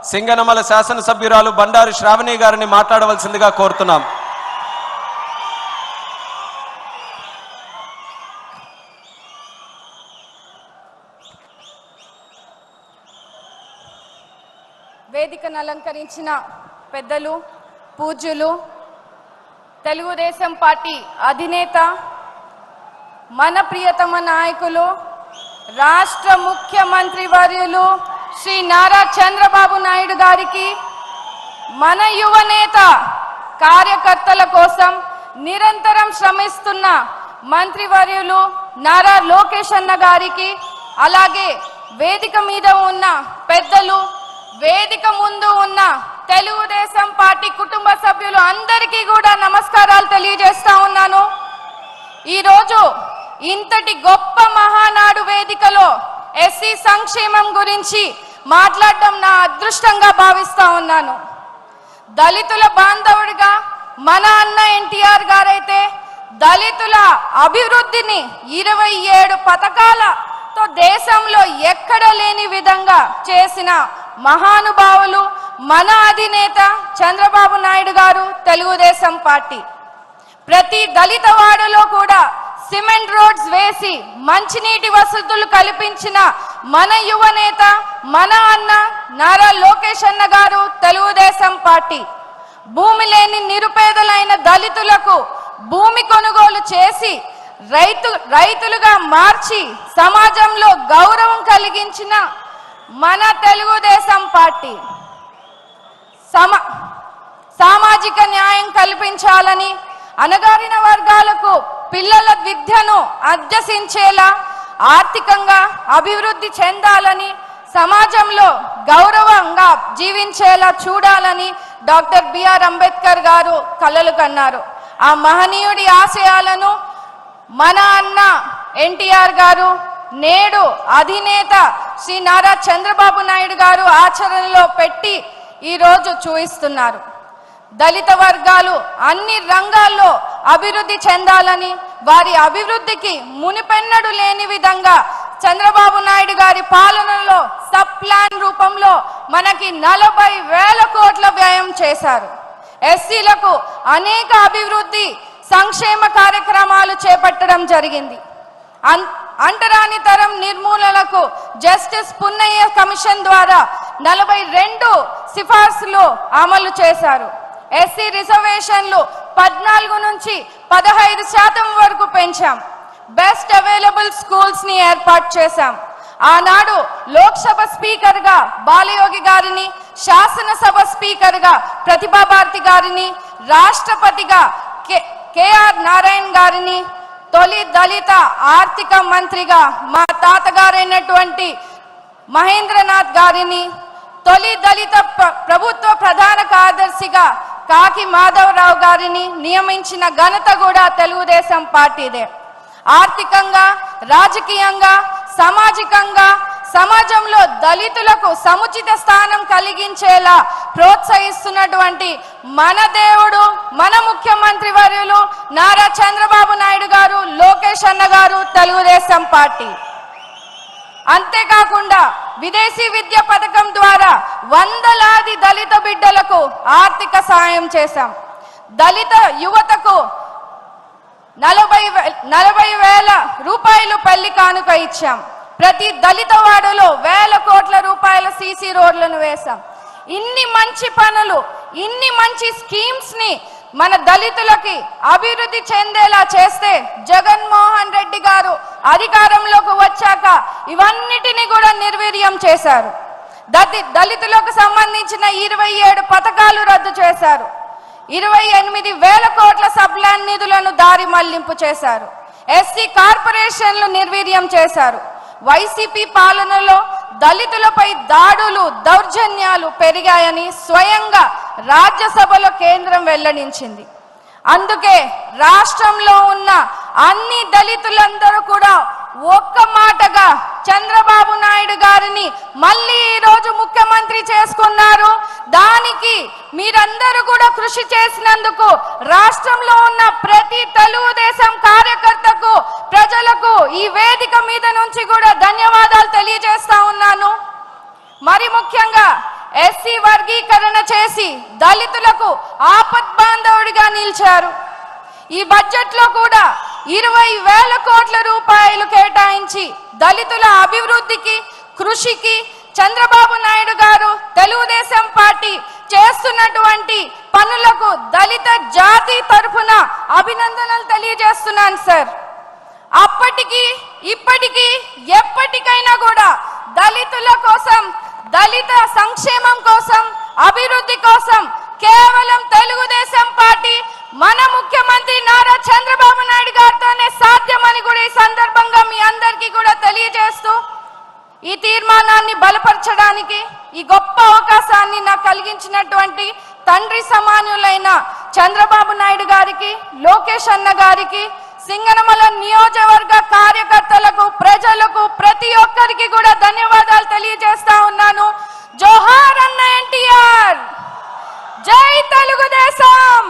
సింగనమల శాసనసభ్యురాలు బండారు శ్రావణి గారిని మాట్లాడవలసిందిగా కోరుతున్నాం. వేదికను అలంకరించిన పెద్దలు, పూజ్యులు, తెలుగుదేశం పార్టీ అధినేత, మన ప్రియతమ నాయకులు, రాష్ట్ర ముఖ్యమంత్రి వర్యులు శ్రీ నారా చంద్రబాబు నాయుడు గారికి, మన యువనేత కార్యకర్తల కోసం నిరంతరం శ్రమిస్తున్న మంత్రివర్యులు నారా లోకేష్ అన్న గారికి, అలాగే వేదిక మీద ఉన్న పెద్దలు, వేదిక ముందు ఉన్న తెలుగుదేశం పార్టీ కుటుంబ సభ్యులు అందరికీ కూడా నమస్కారాలు తెలియజేస్తా ఉన్నాను. ఈరోజు ఇంతటి గొప్ప మహానాడు వేదికలో ఎస్సీ సంక్షేమం గురించి మాట్లాడడం నా అదృష్టంగా భావిస్తా ఉన్నాను. దళితుల బాంధవుడిగా మన అన్న ఎన్టీఆర్ గారైతే దళితుల అభివృద్ధిని 27 పథకాలతో దేశంలో ఎక్కడ లేని విధంగా చేసిన మహానుభావులు మన అధినేత చంద్రబాబు నాయుడు గారు, తెలుగుదేశం పార్టీ. ప్రతి దళిత వాడలో కూడా సిమెంట్ రోడ్స్ వేసి మంచినీటి వసతులు కల్పించిన మన యువనేత, మన అన్న నారా లోకేష్ అన్న గారు, తెలుగుదేశం పార్టీ. భూమి లేని నిరుపేదలైన దళితులకు భూమి కొనుగోలు చేసి రైతులుగా మార్చి సమాజంలో గౌరవం కలిగించిన మన తెలుగుదేశం పార్టీ. సామాజిక న్యాయం కల్పించాలని, అణగారిన వర్గాలకు పిల్లల విద్యను అభ్యసించేలా, ఆర్థికంగా అభివృద్ధి చెందాలని, సమాజంలో గౌరవంగా జీవించేలా చూడాలని డాక్టర్ బిఆర్ అంబేద్కర్ గారు కలలు కన్నారు. ఆ మహనీయుడి ఆశయాలను మన అన్న ఎన్టీఆర్ గారు, నేడు అధినేత శ్రీ నారా చంద్రబాబు నాయుడు గారు ఆచరణలో పెట్టి ఈరోజు చూపిస్తున్నారు. దళిత వర్గాలు అన్ని రంగాల్లో అభివృద్ధి చెందాలని, వారి అభివృద్ధికి మునిపెన్నడు లేని విధంగా చంద్రబాబు నాయుడు గారి పాలనలో సబ్ ప్లాన్ రూపంలో మనకి 40,000 కోట్ల వ్యయం చేశారు. ఎస్సీలకు అనేక అభివృద్ధి సంక్షేమ కార్యక్రమాలు చేపట్టడం జరిగింది. అంటరాని తరం నిర్మూలనకు జస్టిస్ పున్నయ్య కమిషన్ ద్వారా 42 సిఫార్సులు అమలు చేశారు. ఎస్సీ రిజర్వేషన్లు 14 నుంచి 15% వరకు పెంచాం. బెస్ట్ అవైలబుల్ స్కూల్స్ ని ఏర్పాటు చేశాం. ఆనాడు లోక్సభ స్పీకర్ గా బాలయోగి గారిని, శాసనసభ స్పీకర్ గా ప్రతిభా భారతి గారిని, రాష్ట్రపతిగా కేఆర్ నారాయణ గారిని, తొలి దళిత ఆర్థిక మంత్రిగా మా తాతగారైనటువంటి మహేంద్రనాథ్ గారిని, తొలి దళిత ప్రభుత్వ ప్రధాన కార్యదర్శిగా కాకి మాధవరావు గారిని నియమించిన ఘనత కూడా తెలుగుదేశం పార్టీదే. ఆర్థికంగా, రాజకీయంగా, సామాజికంగా సమాజంలో దళితులకు సముచిత స్థానం కలిగించేలా ప్రోత్సహిస్తున్నటువంటి మన దేవుడు, మన ముఖ్యమంత్రి వర్యులు నారా చంద్రబాబు నాయుడు గారు, లోకేష్ అన్న గారు, తెలుగుదేశం పార్టీ. అంతేకాకుండా విదేశీ విద్య పథకం ద్వారా వందలాది దళిత బిడ్డలకు ఆర్థిక సాయం చేశాం. దళిత యువతకు 40,000 రూపాయలు పెళ్లి కానుక ఇచ్చాం. ప్రతి దళిత వాడలో 1,000 కోట్ల రూపాయల సీసీ రోడ్లను వేశాం. ఇన్ని మంచి పనులు, ఇన్ని మంచి స్కీమ్స్ ని మన దళితులకి అభివృద్ధి చెందేలా చేస్తే జగన్మోహన్ రెడ్డి గారు అధికారంలోకి వచ్చాక ఇవన్నిటిని కూడా నిర్వీర్యం చేశారు. దళితులకు సంబంధించిన 27 పథకాలు రద్దు చేశారు. 28,000 కోట్ల సబ్లాన్ నిధులను దారి మళ్లింపు చేశారు. ఎస్సీ కార్పొరేషన్లు నిర్వీర్యం చేశారు. వైసీపీ పాలనలో దళితులపై దాడులు, దౌర్జన్యాలు పెరిగాయని స్వయంగా రాజ్యసభలో కేంద్రం వెల్లడించింది. అందుకే రాష్ట్రంలో ఉన్న అన్ని దళితులందరూ కూడా ఒక్క మాటగా చంద్రబాబు నాయుడు గారిని మళ్ళీ ఈరోజు ముఖ్యమంత్రి చేసుకున్నారు. దానికి మీరందరూ కూడా కృషి చేసినందుకు రాష్ట్రంలో ఉన్న ప్రతి తెలుగుదేశం కార్యకర్తకు, ప్రజలకు ఈ వేదిక మీద నుంచి కూడా ధన్యవాదాలు తెలియజేస్తా ఉన్నాను. మరి ముఖ్యంగా ఎస్సీ వర్గీకరణ చేసి దళితులకు ఆపద్బాంధవుడిగా నిలిచారు. ఈ బడ్జెట్ లో కూడా 20,000 కోట్ల రూపాయలు కేటాయించి దళితుల అభివృద్ధికి కృషికి చంద్రబాబు నాయుడు గారు తెలుగుదేశం పార్టీ చేస్తున్నటువంటి పనులకు దళిత జాతి తరఫున అభినందనలు తెలియజేస్తున్నాను సార్. అప్పటికి ఇప్పటికీ ఎప్పటికైనా కూడా దళితుల కోసం, దళిత సంక్షేమం కోసం, అభివృద్ధి కోసం కేవలం తెలుగుదేశం పార్టీ మన ముఖ్యమంత్రి నారా చంద్రబాబు నాయుడు గారితోనే సాధ్యమని కూడా ఈ సందర్భంగా మీ అందరికీ కూడా తెలియజేస్తూ ఈ తీర్మానాన్ని బలపరచడానికి ఈ గొప్ప అవకాశాన్ని నాకు కలిగించినటువంటి తండ్రి సమానులైన చంద్రబాబు నాయుడు గారికి, లోకేష్ అన్న గారికి, సింగనమల నియోజకవర్గ కార్యకర్తలకు, ప్రజలకు, ప్రతి ఒక్కరికి కూడా ధన్యవాదాలు తెలియజేస్తా ఉన్నాను. జోహార్ అన్న ఎన్టీఆర్, జై తెలుగుదేశం.